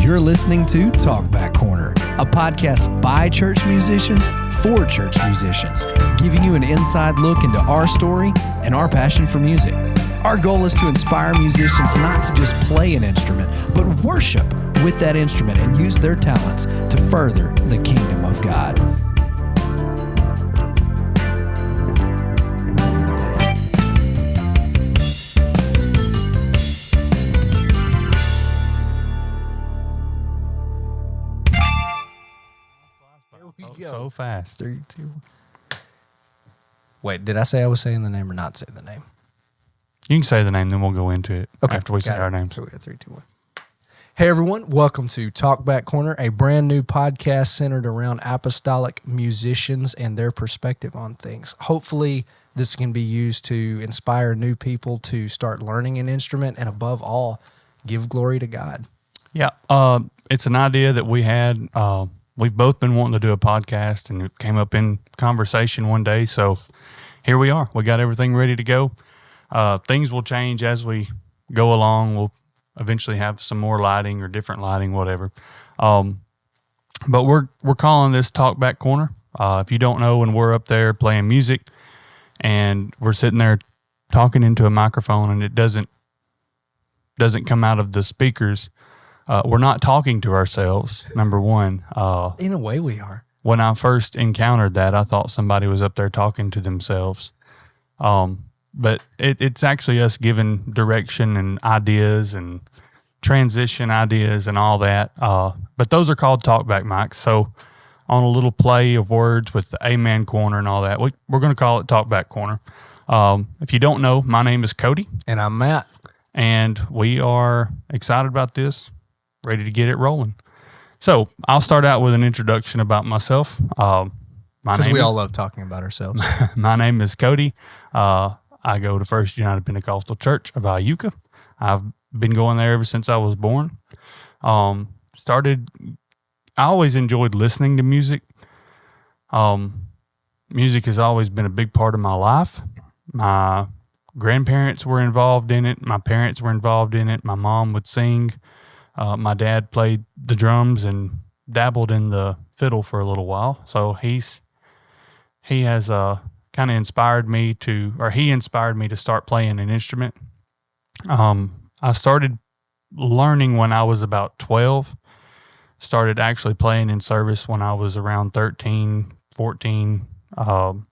You're listening to Talkback Corner, a podcast by church musicians for church musicians, giving you an inside look into our story and our passion for music. Our goal is to inspire musicians not to just play an instrument, but worship with that instrument and use their talents to further the kingdom of God. So fast. 3, 2. Wait, did I say I was saying the name or not say the name? You can say the name, then we'll go into it after we say got it. our names. So we got 3, 2, 1. Hey everyone, welcome to Talkback Corner, a brand new podcast centered around apostolic musicians and their perspective on things. Hopefully, this can be used to inspire new people to start learning an instrument and above all, give glory to God. Yeah, it's an idea that we had. We've both been wanting to do a podcast, and it came up in conversation one day. So here we are. We got everything ready to go. Things will change as we go along. We'll eventually have some more lighting or different lighting, whatever. But we're calling this Talkback Corner. If you don't know, when we're up there playing music and we're sitting there talking into a microphone and it doesn't come out of the speakers, we're not talking to ourselves, number one. In a way, we are. When I first encountered that, I thought somebody was up there talking to themselves. But it's actually us giving direction and ideas and transition ideas and all that. But those are called talkback mics. So on a little play of words with the Amen Corner and all that, we're going to call it Talkback Corner. If you don't know, my name is Cody. And I'm Matt. And we are excited about this, ready to get it rolling. So I'll start out with an introduction about myself. Because we all love talking about ourselves. My name is Cody. I go to First United Pentecostal Church of Iuka. I've been going there ever since I was born. I always enjoyed listening to music. Music has always been a big part of my life. My grandparents were involved in it. My parents were involved in it. My mom would sing. My dad played the drums and dabbled in the fiddle for a little while. So he has kind of inspired me to start playing an instrument. I started learning when I was about 12, started actually playing in service when I was around 13, 14. And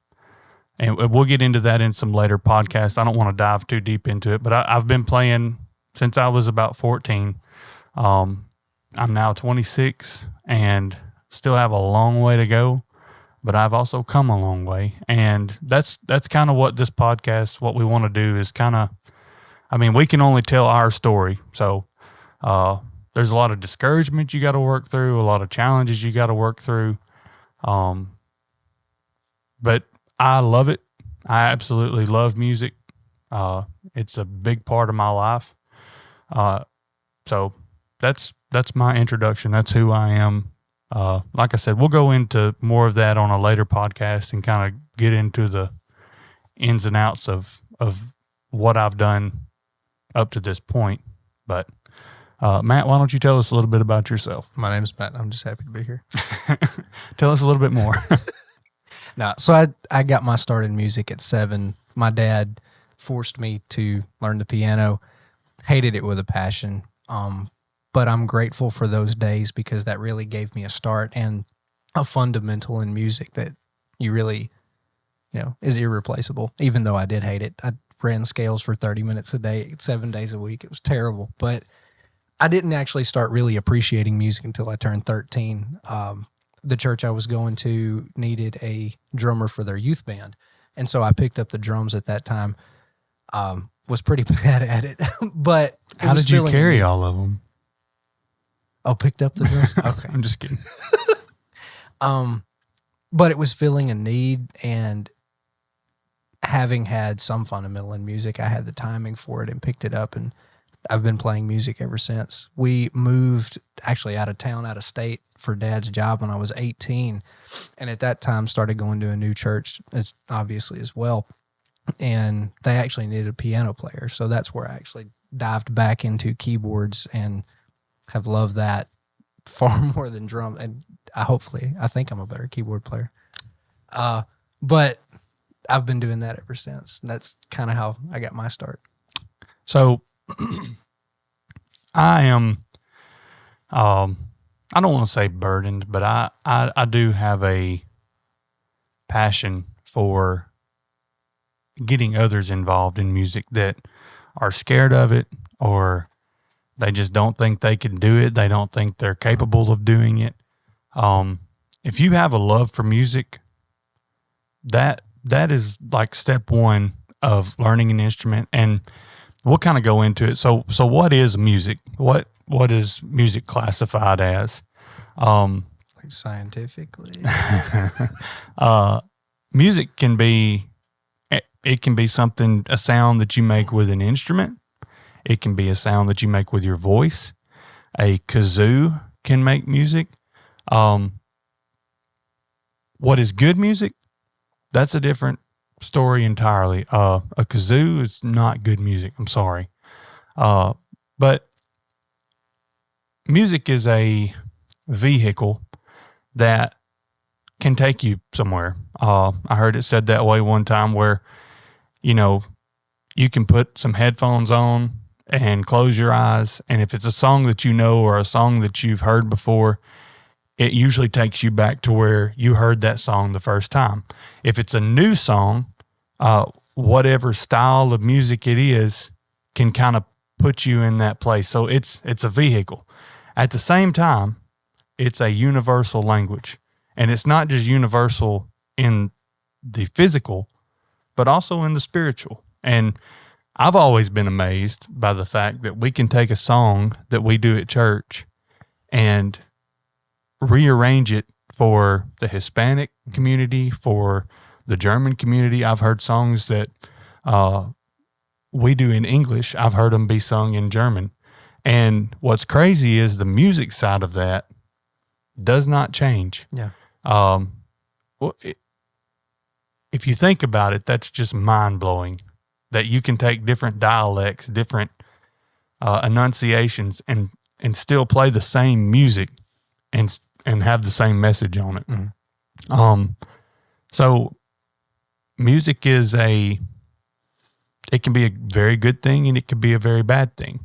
we'll get into that in some later podcasts. I don't want to dive too deep into it, but I've been playing since I was about 14. I'm now 26 and still have a long way to go, but I've also come a long way. And that's kind of what this podcast, what we want to do is we can only tell our story. So, there's a lot of discouragement you got to work through, a lot of challenges you got to work through. But I love it. I absolutely love music. It's a big part of my life. So that's my introduction. That's who I am. Like I said, we'll go into more of that on a later podcast and kind of get into the ins and outs of what I've done up to this point. But Matt, why don't you tell us a little bit about yourself? My name's Matt. I'm just happy to be here. Tell us a little bit more. So I got my start in music at 7. My dad forced me to learn the piano. Hated it with a passion. But I'm grateful for those days because that really gave me a start and a fundamental in music that you really, is irreplaceable. Even though I did hate it. I ran scales for 30 minutes a day, 7 days a week. It was terrible. But I didn't actually start really appreciating music until I turned 13. The church I was going to needed a drummer for their youth band. And so I picked up the drums at that time. Was pretty bad at it. But how did you carry all of them? Oh, picked up the drums? Okay. I'm just kidding. But it was filling a need, and having had some fundamental in music, I had the timing for it and picked it up, and I've been playing music ever since. We moved actually out of town, out of state for Dad's job when I was 18, and at that time started going to a new church, obviously as well, and they actually needed a piano player, so that's where I actually dived back into keyboards and have loved that far more than drum. And I think I'm a better keyboard player. But I've been doing that ever since. That's kind of how I got my start. So I am, I don't want to say burdened, but I do have a passion for getting others involved in music that are scared of it, or they just don't think they can do it. They don't think they're capable of doing it. If you have a love for music, that is like step one of learning an instrument, and we'll kind of go into it. So what is music? What is music classified as? Like scientifically? Music can be something, a sound that you make with an instrument. It can be a sound that you make with your voice. A kazoo can make music. What is good music? That's a different story entirely. A kazoo is not good music. I'm sorry. But music is a vehicle that can take you somewhere. I heard it said that way one time where, you can put some headphones on and close your eyes. And if it's a song that you know or a song that you've heard before, it usually takes you back to where you heard that song the first time. If it's a new song, whatever style of music it is can kind of put you in that place. So it's a vehicle. At the same time, it's a universal language. And it's not just universal in the physical, but also in the spiritual. And I've always been amazed by the fact that we can take a song that we do at church and rearrange it for the Hispanic community, for the German community. I've heard songs that we do in English. I've heard them be sung in German. And what's crazy is the music side of that does not change. Yeah. If you think about it, that's just mind-blowing that you can take different dialects, different enunciations, and still play the same music and have the same message on it. Mm-hmm. So music it can be a very good thing and it could be a very bad thing.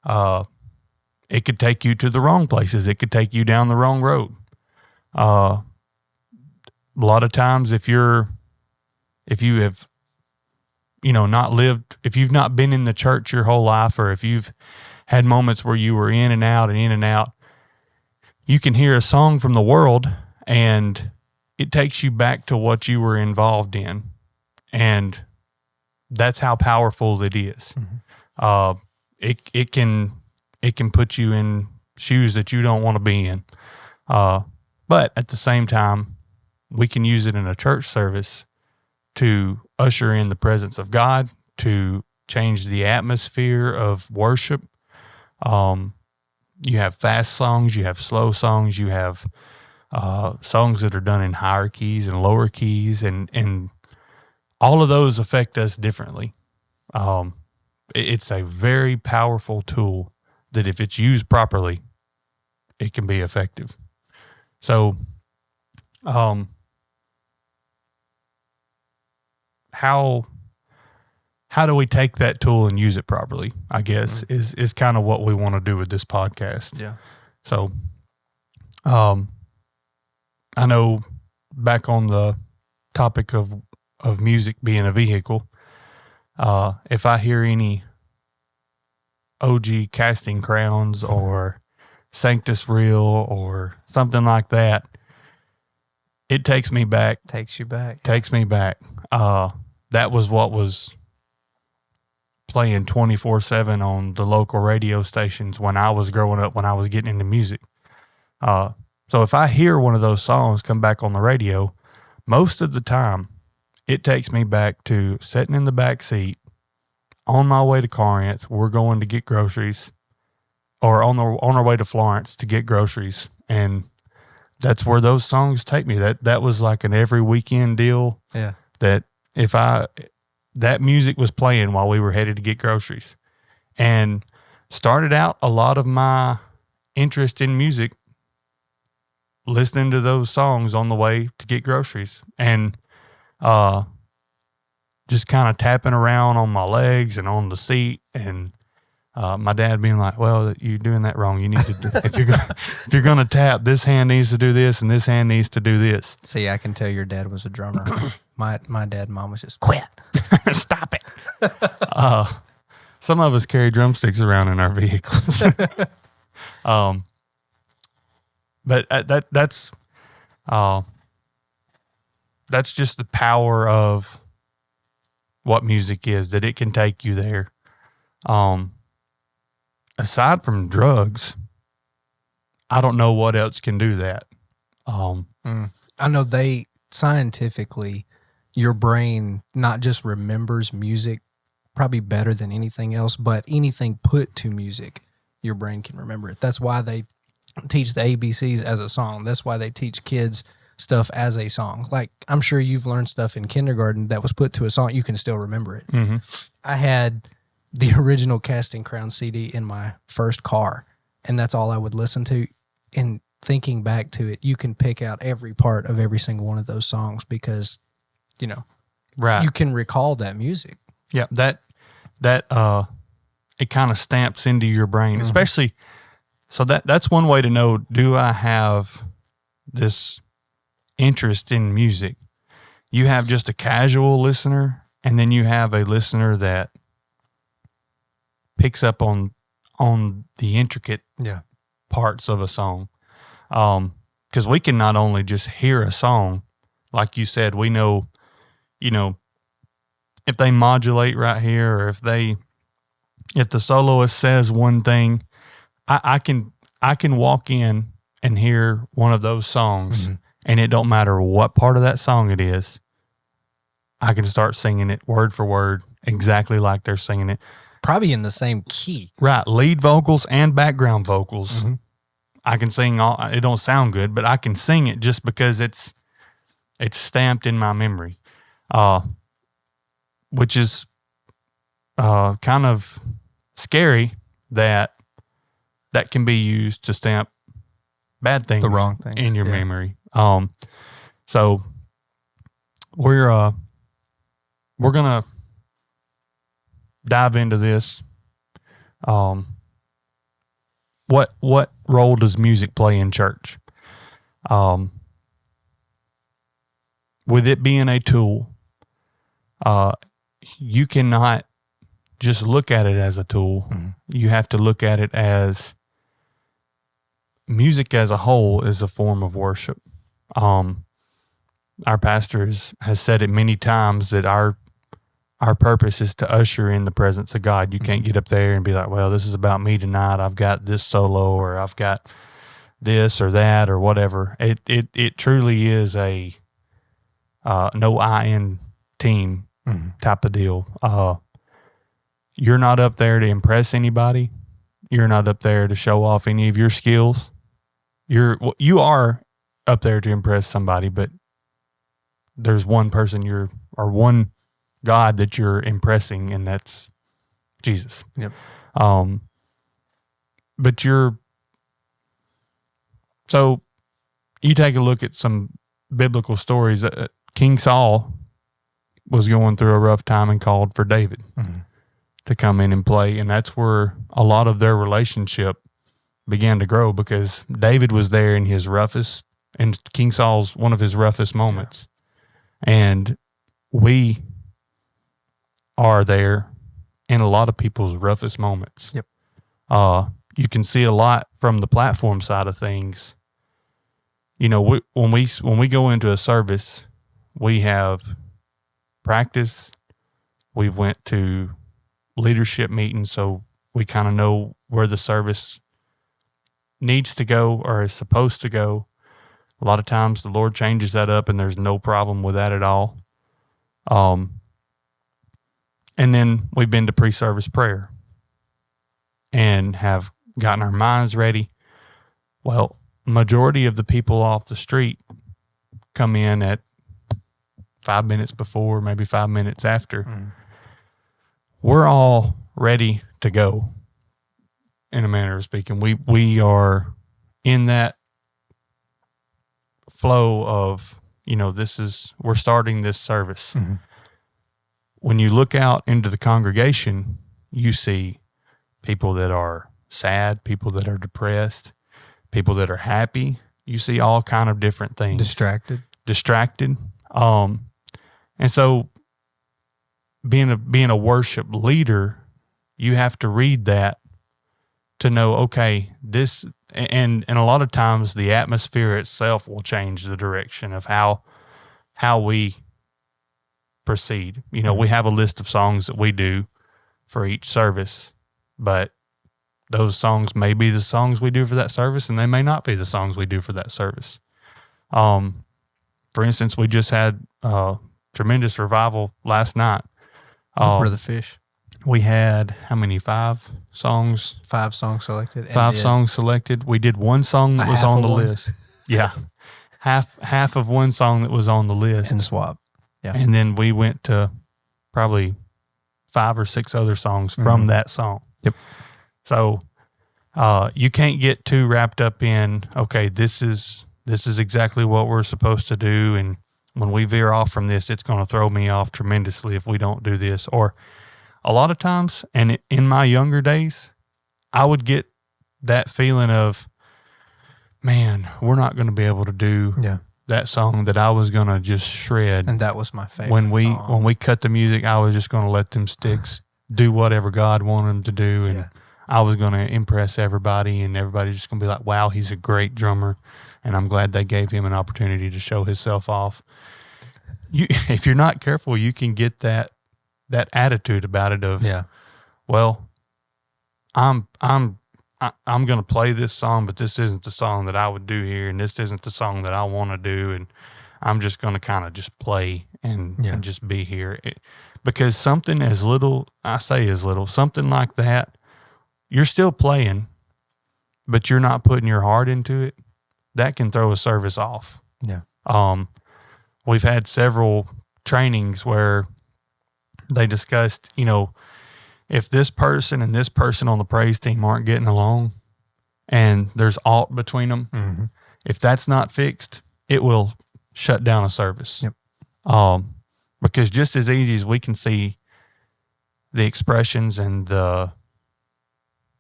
It could take you to the wrong places. It could take you down the wrong road. A lot of times if you have, if you've not been in the church your whole life, or if you've had moments where you were in and out, you can hear a song from the world and it takes you back to what you were involved in. And that's how powerful it is. Mm-hmm. It can put you in shoes that you don't want to be in. But at the same time, we can use it in a church service to usher in the presence of God, to change the atmosphere of worship. You have fast songs, you have slow songs, you have songs that are done in higher keys and lower keys, and all of those affect us differently. It's a very powerful tool that if it's used properly, it can be effective. So, how do we take that tool and use it properly, I guess, mm-hmm. is kind of what we want to do with this podcast. Yeah. So, I know back on the topic of music being a vehicle, if I hear any OG Casting Crowns or Sanctus Real or something like that, it takes me back. Takes you back. Takes me back. That was what was playing 24/7 on the local radio stations when I was growing up, when I was getting into music. So if I hear one of those songs come back on the radio, most of the time it takes me back to sitting in the back seat on my way to Corinth. We're going to get groceries, or on our way to Florence to get groceries. And that's where those songs take me. That was like an every weekend deal. Yeah. That that music was playing while we were headed to get groceries. And started out a lot of my interest in music listening to those songs on the way to get groceries, and just kind of tapping around on my legs and on the seat, and my dad being like, "Well, you're doing that wrong. You need to if you're gonna tap, this hand needs to do this, and this hand needs to do this." See, I can tell your dad was a drummer. My dad and mom was just quit. Stop it. Some of us carry drumsticks around in our vehicles. But that's just the power of what music is, that it can take you there. Aside from drugs, I don't know what else can do that. I know scientifically, your brain not just remembers music probably better than anything else, but anything put to music, your brain can remember it. That's why they teach the ABCs as a song. That's why they teach kids stuff as a song. Like, I'm sure you've learned stuff in kindergarten that was put to a song. You can still remember it. Mm-hmm. I had the original Casting Crown CD in my first car, and that's all I would listen to. And thinking back to it, you can pick out every part of every single one of those songs because, right, you can recall that music. Yeah, that it kind of stamps into your brain, especially. So that's one way to know, do I have this interest in music? You have just a casual listener, and then you have a listener that picks up on the intricate parts of a song. Because we can not only just hear a song, like you said, we know, if they modulate right here, or if the soloist says one thing, I can walk in and hear one of those songs, and it don't matter what part of that song it is, I can start singing it word for word, exactly like they're singing it. Probably in the same key. Right, lead vocals and background vocals. I can sing all. It don't sound good, but I can sing it just because it's stamped in my memory, which is kind of scary that can be used to stamp bad things, the wrong things in your memory. So we're gonna dive into this. What role does music play in church? With it being a tool, you cannot just look at it as a tool. You have to look at it as music as a whole is a form of worship. Our pastor has said it many times that our purpose is to usher in the presence of God. You can't get up there and be like, well, this is about me tonight. I've got this solo, or I've got this or that or whatever. It truly is a no I in team type of deal. You're not up there to impress anybody. You're not up there to show off any of your skills. You are up there to impress somebody, but there's one person or one God that you're impressing, and that's Jesus. Yep. But so you take a look at some biblical stories. King Saul was going through a rough time and called for David to come in and play, and that's where a lot of their relationship began to grow, because David was there in his roughest, and King Saul's one of his roughest moments. And we are there in a lot of people's roughest moments. Yep. You can see a lot from the platform side of things. When we go into a service, we have practice. We've went to leadership meetings, so we kind of know where the service needs to go or is supposed to go. A lot of times the Lord changes that up, and there's no problem with that at all. And then we've been to pre-service prayer and have gotten our minds ready. Well, majority of the people off the street come in at 5 minutes before, maybe 5 minutes after. We're all ready to go, in a manner of speaking. We are in that flow of, we're starting this service. Mm-hmm. When you look out into the congregation, you see people that are sad, people that are depressed, people that are happy. You see all kind of different things. Distracted. And so being a worship leader, you have to read that to know, okay, this, and a lot of times the atmosphere itself will change the direction of how we proceed. We have a list of songs that we do for each service, but those songs may be the songs we do for that service, and they may not be the songs we do for that service. For instance, we just had tremendous revival last night. Brother Fish. We had how many? 5 songs? 5 songs selected. 5 songs selected. We did one song that was on the list. Yeah. Half of one song that was on the list. And swap. Yeah. And then we went to probably 5 or 6 other songs from that song. Yep. So you can't get too wrapped up in, okay, this is exactly what we're supposed to do, and when we veer off from this, it's going to throw me off tremendously if we don't do this. Or a lot of times, and in my younger days, I would get that feeling of, man, we're not going to be able to do that song that I was going to just shred. And that was my favorite when song. we cut the music, I was just going to let them sticks do whatever God wanted them to do, and I was going to impress everybody, and everybody's just going to be like, wow, he's a great drummer, and I'm glad they gave him an opportunity to show himself off. If you're not careful, you can get that attitude about it of, well, I'm going to play this song, but this isn't the song that I would do here, and this isn't the song that I want to do, and I'm just going to kind of just play and just be here. Because something as little, something like that, you're still playing, but you're not putting your heart into it, that can throw a service off. Yeah. We've had several trainings where they discussed, if this person and this person on the praise team aren't getting along and there's aught between them, if that's not fixed, it will shut down a service. Yep. Because just as easy as we can see the expressions and the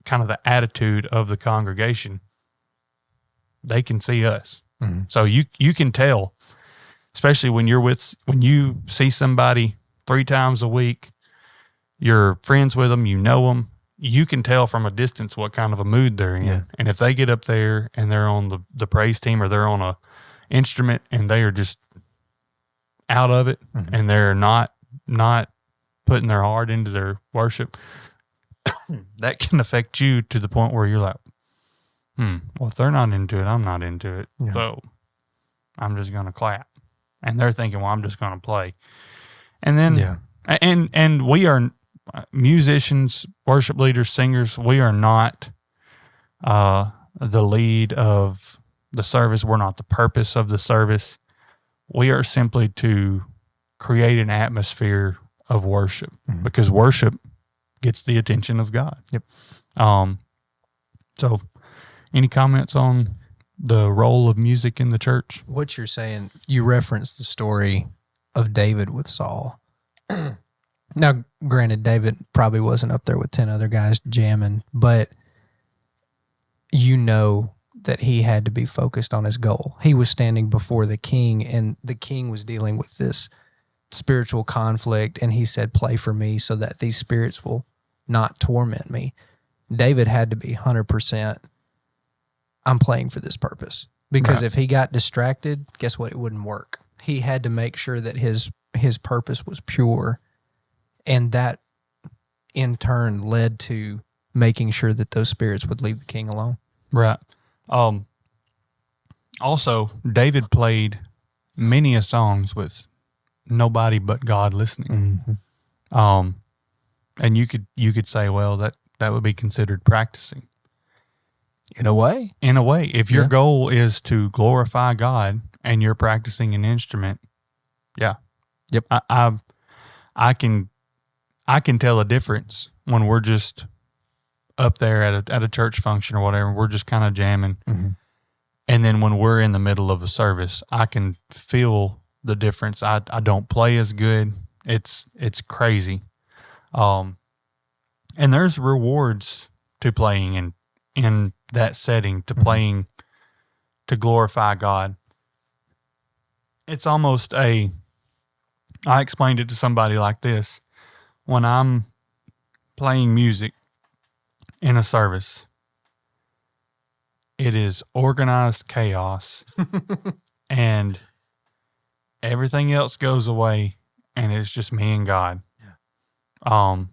kind of the attitude of the congregation, they can see us. Mm-hmm. So you can tell, especially when you see somebody 3 times a week, you're friends with them, you know them, you can tell from a distance what kind of a mood they're in. Yeah. And if they get up there and they're on the praise team, or they're on a instrument and they are just out of it, and they're not putting their heart into their worship, that can affect you to the point where you're like, well, if they're not into it, I'm not into it. Yeah. So I'm just going to clap. And they're thinking, well, I'm just going to play. And then, and we are musicians, worship leaders, singers. We are not the lead of the service. We're not the purpose of the service. We are simply to create an atmosphere of worship, because worship gets the attention of God. Yep. So any comments on the role of music in the church? What you're saying, you referenced the story of David with Saul. Now, granted, David probably wasn't up there with 10 other guys jamming, but you know that he had to be focused on his goal. He was standing before the king, and the king was dealing with this spiritual conflict, and he said, play for me so that these spirits will not torment me. David had to be 100%, I'm playing for this purpose. Because if he got distracted, guess what? It wouldn't work. He had to make sure that his purpose was pure, and that in turn led to making sure that those spirits would leave the king alone. Right. Also, David played many a songs with nobody but God listening. And you could say, well, that would be considered practicing. In a way. If your goal is to glorify God and you're practicing an instrument, yep. I can tell a difference when we're just up there at a church function or whatever. We're just kind of jamming, And then when we're in the middle of a service, I can feel the difference. I don't play as good. It's crazy. And there's rewards to playing in that setting, to playing to glorify God. It's almost I explained it to somebody like this. When I'm playing music in a service, it is organized chaos and everything else goes away and it's just me and God. Yeah.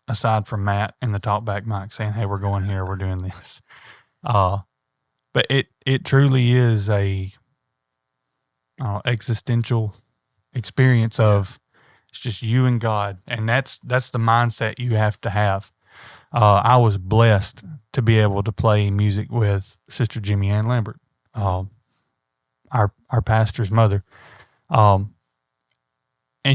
Aside from Matt and the talkback mic saying, hey, we're going here, we're doing this. But it truly is a existential experience of it's just you and God. And that's the mindset you have to have. I was blessed to be able to play music with Sister Jimmy Ann Lambert, our pastor's mother. And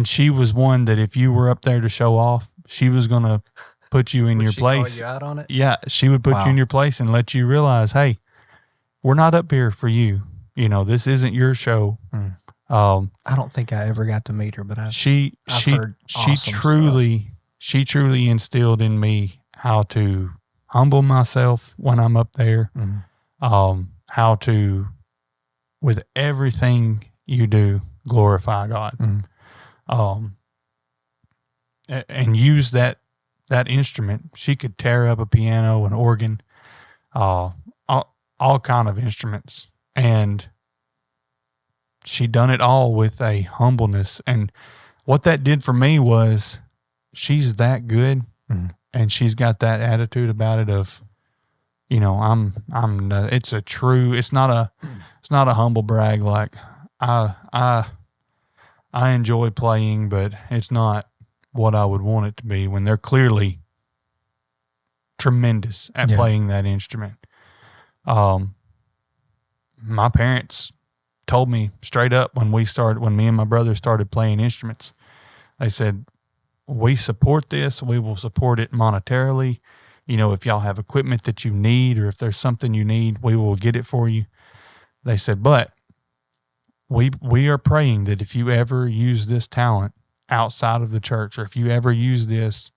she was one that if you were up there to show off, she was going to put you in your place. Call you out on it? Yeah, she would put you in your place and let you realize, hey, we're not up here for you. This isn't your show. I don't think I ever got to meet her, but I've heard she truly instilled in me how to humble myself when I'm up there. How to, with everything you do, glorify God. And use that instrument. She could tear up a piano, an organ, all kind of instruments. And she done it all with a humbleness. And what that did for me was she's that good and she's got that attitude about it of, it's not a humble brag. Like I enjoy playing, but it's not what I would want it to be when they're clearly tremendous at playing that instrument. My parents told me straight up when me and my brother started playing instruments, they said, we support this. We will support it monetarily. If y'all have equipment that you need, or if there's something you need, we will get it for you. They said, but we are praying that if you ever use this talent outside of the church, or if you ever use this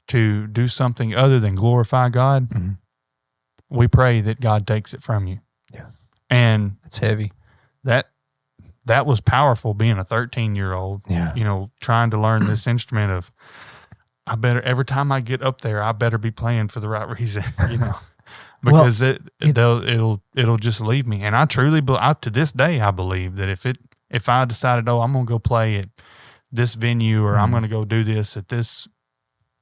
to do something other than glorify God, we pray that God takes it from you. Yeah. And it's heavy. That was powerful, being a 13-year-old, trying to learn this instrument of, every time I get up there, I better be playing for the right reason, because it'll just leave me. And I truly, to this day, I believe that if I decided, I'm going to go play at this venue, or I'm going to go do this at this,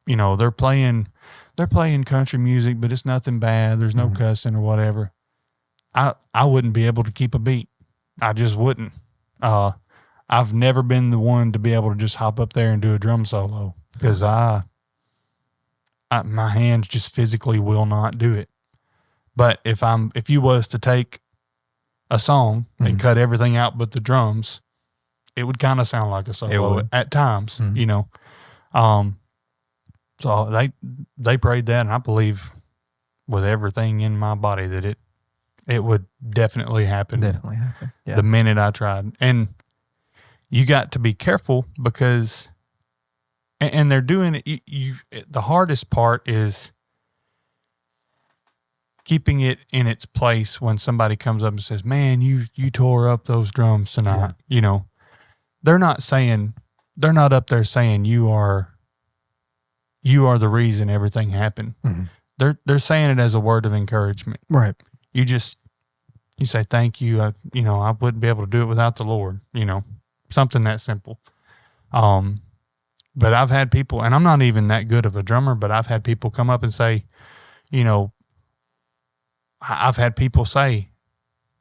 they're playing country music, but it's nothing bad. There's no cussing or whatever. I wouldn't be able to keep a beat. I just wouldn't. I've never been the one to be able to just hop up there and do a drum solo, because my hands just physically will not do it. But if you was to take a song and cut everything out but the drums, it would kind of sound like a solo at times, So they prayed that, and I believe with everything in my body that it would definitely happen. Definitely happen. Yeah. The minute I tried. And you got to be careful, because, and they're doing it. The hardest part is keeping it in its place when somebody comes up and says, man, you tore up those drums tonight. Yeah. They're not up there saying you are the reason everything happened. They're saying it as a word of encouragement. Right. You say, thank you. I wouldn't be able to do it without the Lord, something that simple. But I've had people, and I'm not even that good of a drummer, but I've had people come up and say, I've had people say,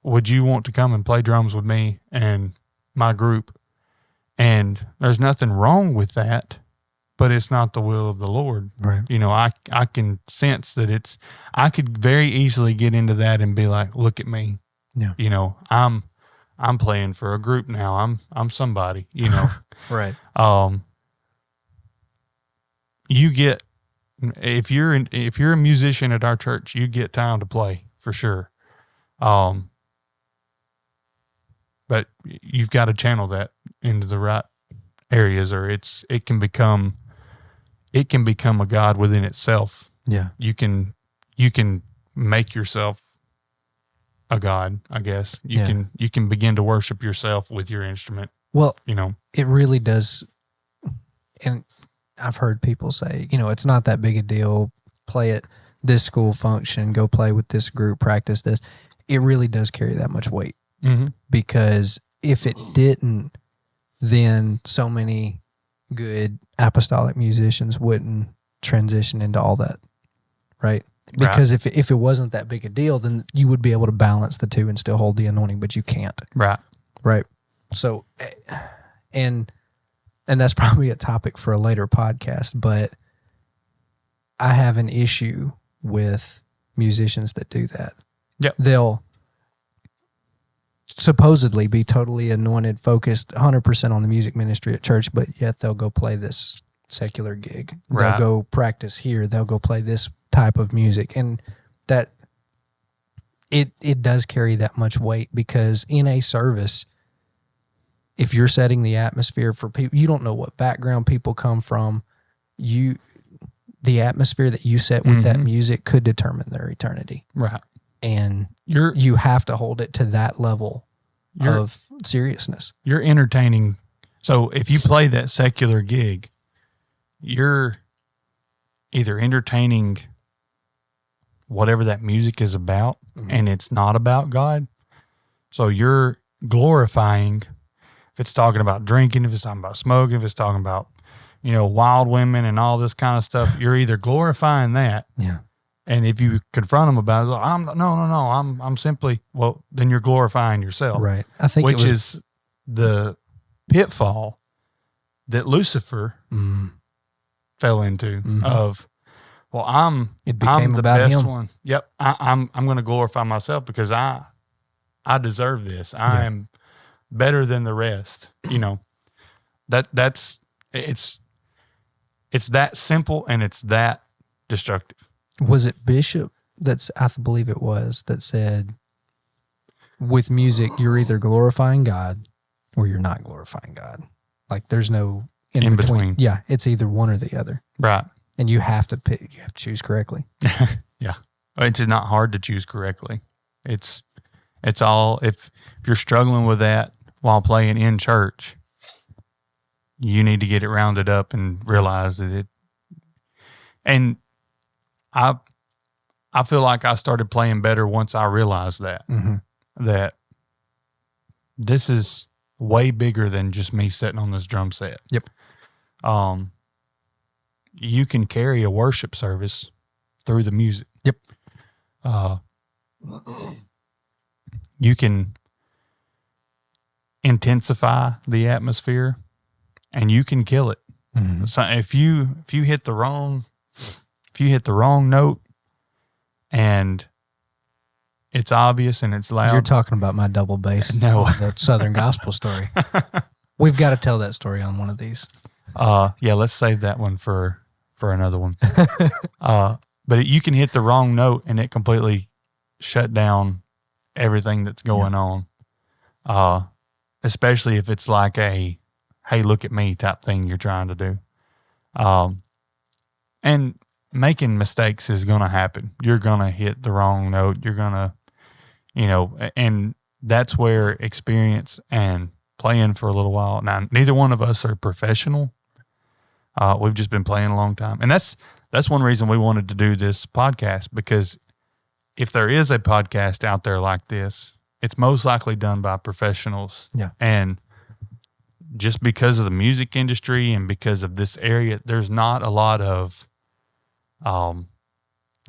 would you want to come and play drums with me and my group? And there's nothing wrong with that, but it's not the will of the Lord. Right. I can sense that I could very easily get into that and be like, look at me. Yeah. I'm playing for a group now. I'm somebody, Right. You get, if you're a musician at our church, you get time to play for sure. but you've got to channel that into the right areas, or it can become a God within itself. Yeah. You can make yourself a God, I guess. You can begin to worship yourself with your instrument. Well, You know. it really does. And I've heard people say, it's not that big a deal. Play at this school function, go play with this group, practice this. It really does carry that much weight. Mm-hmm. Because if it didn't, then so many good apostolic musicians wouldn't transition into all that, right? Because if it wasn't that big a deal, then you would be able to balance the two and still hold the anointing, but you can't. Right. So, and that's probably a topic for a later podcast, but I have an issue with musicians that do that. Yep. They'll supposedly be totally anointed, focused 100% on the music ministry at church, but yet they'll go play this secular gig. They'll go practice here. They'll go play this type of music. And that it does carry that much weight, because in a service, if you're setting the atmosphere for people, you don't know what background people come from. The atmosphere that you set with that music could determine their eternity. Right. And you have to hold it to that level of seriousness. You're entertaining. So if you play that secular gig, you're either entertaining whatever that music is about, and it's not about God. So you're glorifying, if it's talking about drinking, if it's talking about smoking, if it's talking about, wild women and all this kind of stuff, you're either glorifying that. Yeah. And if you confront them about it, I'm simply, well, then you're glorifying yourself. Right. I think which is the pitfall that Lucifer fell into of, well, I'm the best one. Yep. I'm going to glorify myself because I deserve this. I am better than the rest. It's that simple, and it's that destructive. Was it Bishop I believe it was, that said, with music, you're either glorifying God or you're not glorifying God. Like, there's no in between. Yeah, it's either one or the other. Right. And you have to pick, you have to choose correctly. Yeah. It's not hard to choose correctly. It's all, if you're struggling with that while playing in church, you need to get it rounded up and realize that and I feel like I started playing better once I realized that, that this is way bigger than just me sitting on this drum set. Yep. You can carry a worship service through the music. Yep. You can intensify the atmosphere, and you can kill it. So if you hit the wrong note, and it's obvious and it's loud. You're talking about my double bass. No. The Southern Gospel story. We've got to tell that story on one of these. Yeah, let's save that one for another one. But you can hit the wrong note and it completely shut down everything that's going on. Especially if it's like a, hey, look at me type thing you're trying to do. And making mistakes is going to happen. You're going to hit the wrong note. You're going to, and that's where experience and playing for a little while. Now, neither one of us are professional. We've just been playing a long time. And that's one reason we wanted to do this podcast, because if there is a podcast out there like this, it's most likely done by professionals. Yeah. And just because of the music industry and because of this area, there's not a lot of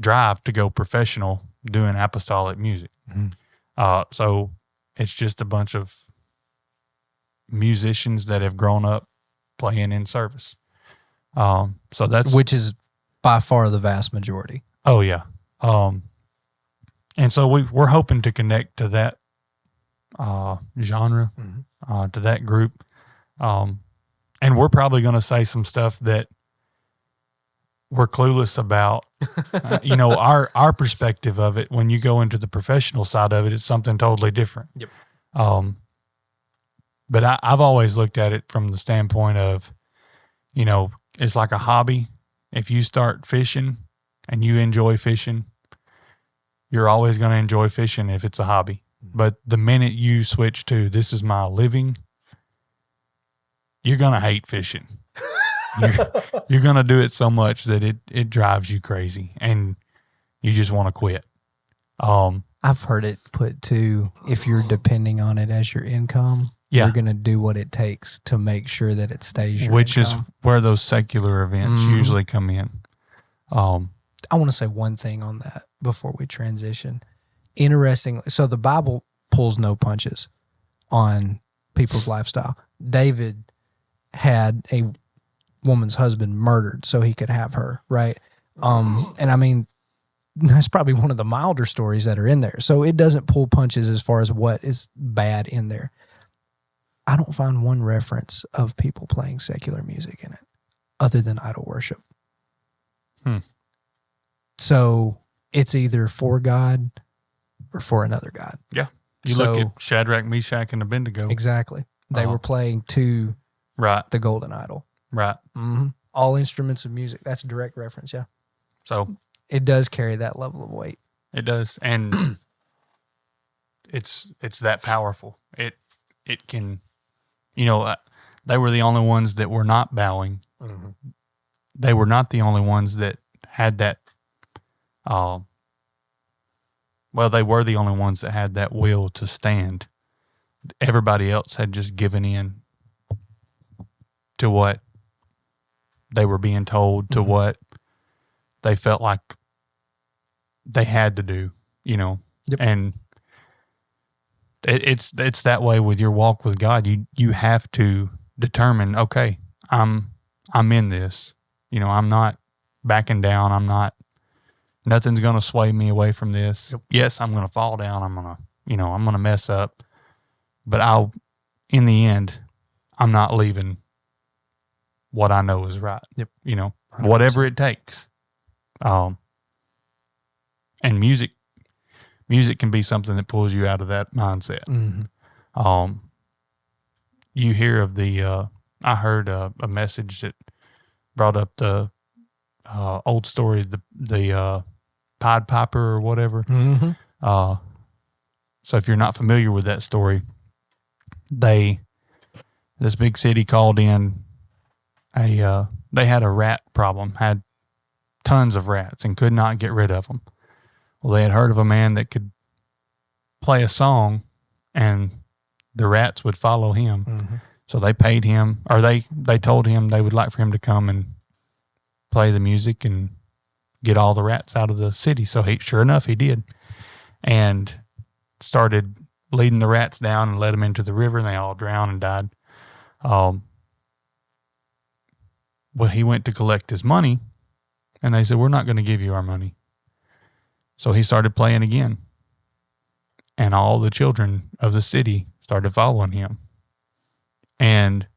drive to go professional doing apostolic music. So it's just a bunch of musicians that have grown up playing in service. So that's, which is by far the vast majority. Oh yeah. And so we're hoping to connect to that genre, to that group. And we're probably going to say some stuff that we're clueless about. Our perspective of it, when you go into the professional side of it, it's something totally different. Yep. But I've always looked at it from the standpoint of, you know, it's like a hobby. If you start fishing and you enjoy fishing, you're always going to enjoy fishing if it's a hobby. But the minute you switch to this is my living, you're going to hate fishing. You're going to do it so much that it drives you crazy and you just want to quit. I've heard it put too, if you're depending on it as your income, you're going to do what it takes to make sure that it stays your Which income. is where those secular events usually come in. I want to say one thing on that before we transition. Interestingly, so the Bible pulls no punches on people's lifestyle. David had a woman's husband murdered so he could have her, right? And I mean, that's probably one of the milder stories that are in there. So it doesn't pull punches as far as what is bad in there. I don't find one reference of people playing secular music in it other than idol worship. So it's either for God or for another God. Yeah. You look at Shadrach, Meshach, and Abednego. Exactly. They were playing to the golden idol. Right. Mm-hmm. All instruments of music. That's a direct reference, yeah. So it does carry that level of weight. It does. And it's that powerful. It can, you know, they were the only ones that were not bowing. Mm-hmm. They were not the only ones that had that, they were the only ones that had that will to stand. Everybody else had just given in to what they were being told, to what they felt like they had to do, you know. Yep. And it's that way with your walk with God. You have to determine, okay, I'm in this. You know, I'm not backing down. Nothing's going to sway me away from this. Yep. Yes, I'm going to fall down. I'm going to mess up. But in the end, I'm not leaving what I know is right. Yep. You know, 100%. Whatever it takes. And music can be something that pulls you out of that mindset. Mm-hmm. You hear of I heard a message that brought up the old story, the Pied Piper or whatever. Mm-hmm. So if you're not familiar with that story, this big city called in they had a rat problem, had tons of rats and could not get rid of them. Well, they had heard of a man that could play a song and the rats would follow him. Mm-hmm. So they paid him, or they told him they would like for him to come and play the music and get all the rats out of the city. So sure enough, he did. And started leading the rats down and let them into the river, and they all drowned and died. Well, he went to collect his money, and they said, we're not going to give you our money. So he started playing again. And all the children of the city started following him. And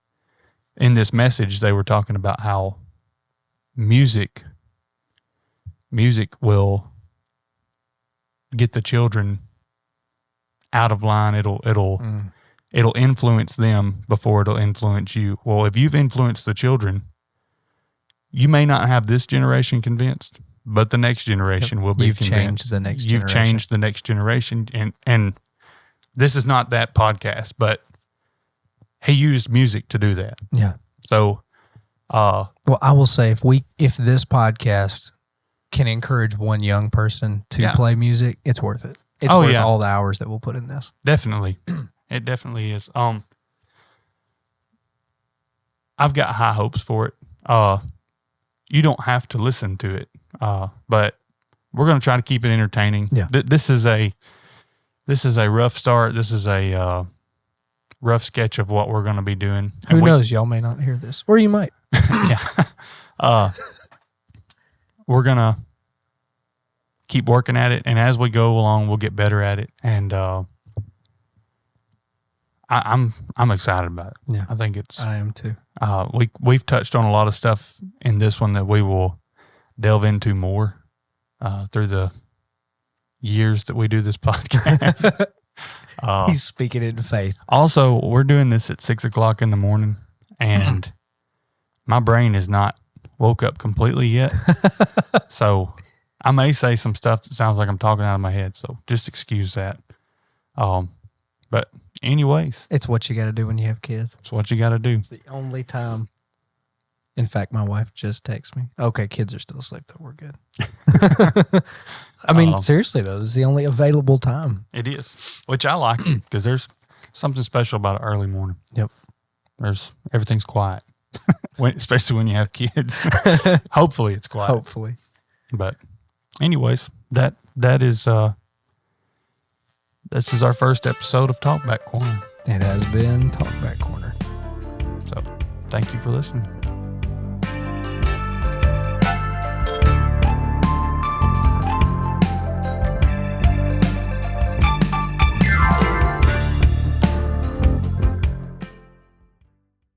in this message, they were talking about how music will get the children out of line. It'll influence them before it'll influence you. Well, if you've influenced the children, you may not have this generation convinced, but the next generation will be convinced. You've changed the next generation. And this is not that podcast, but he used music to do that. Yeah. So, well, I will say if this podcast can encourage one young person to play music, it's worth it. It's worth all the hours that we'll put in this. Definitely. It definitely is. I've got high hopes for it. You don't have to listen to it. But we're going to try to keep it entertaining. Yeah. This is a rough start. This is a rough sketch of what we're going to be doing. Who knows? Y'all may not hear this, or you might. Yeah. We're going to keep working at it, and as we go along, we'll get better at it. And I'm excited about it. Yeah, I am too. We've touched on a lot of stuff in this one that we will delve into more through the years that we do this podcast. He's speaking in faith. Also, we're doing this at 6 o'clock in the morning, and my brain is not woke up completely yet. So I may say some stuff that sounds like I'm talking out of my head. So just excuse that. But anyways, It's what you got to do when you have kids. it's what you got to do. It's the only time. In fact, my wife just texted me. Okay, kids are still asleep, though. We're good. I mean, seriously, though, this is the only available time. It is, which I like because there's something special about an early morning. Yep. Everything's quiet, especially when you have kids. Hopefully it's quiet. Hopefully. But anyways, this is our first episode of Talkback Corner. It has been Talkback Corner. So thank you for listening.